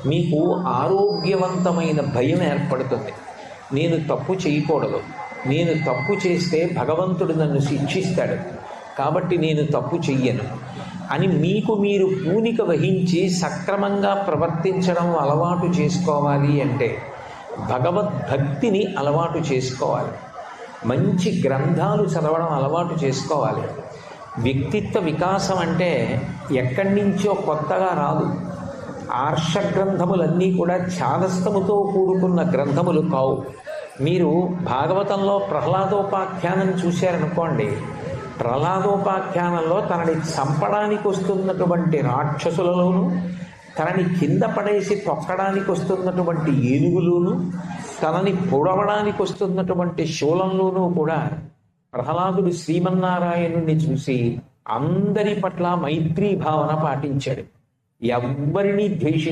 మీకు ఆరోగ్యవంతమైన భయం ఏర్పడుతుంది. నేను తప్పు చేయకూడదు, నేను తప్పు చేస్తే భగవంతుడు నన్ను శిక్షిస్తాడు, కాబట్టి నేను తప్పు చెయ్యను అని మీకు మీరు పూనిక వహించి సక్రమంగా ప్రవర్తించడం అలవాటు చేసుకోవాలి అంటే భగవద్భక్తిని అలవాటు చేసుకోవాలి. మంచి గ్రంథాలు చదవడం అలవాటు చేసుకోవాలి. వ్యక్తిత్వ వికాసం అంటే ఎక్కడి నుంచో కొత్తగా రాదు. ఆర్ష గ్రంథములన్నీ కూడా ఛాదస్తముతో కూడుకున్న గ్రంథములు కావు. మీరు భాగవతంలో ప్రహ్లాదోపాఖ్యానం చూశారనుకోండి, ప్రహ్లాదోపాఖ్యానంలో తనని చంపడానికి వస్తున్నటువంటి రాక్షసులలోనూ, తనని కింద పడేసి తొక్కడానికి వస్తున్నటువంటి ఏనుగులోను, తనని పొడవడానికి వస్తున్నటువంటి శూలంలోనూ కూడా ప్రహ్లాదుడు శ్రీమన్నారాయణుణ్ణి చూసి అందరి పట్ల మైత్రీ భావన పాటించాడు. ఎవ్వరినీ ద్వేషించాడు.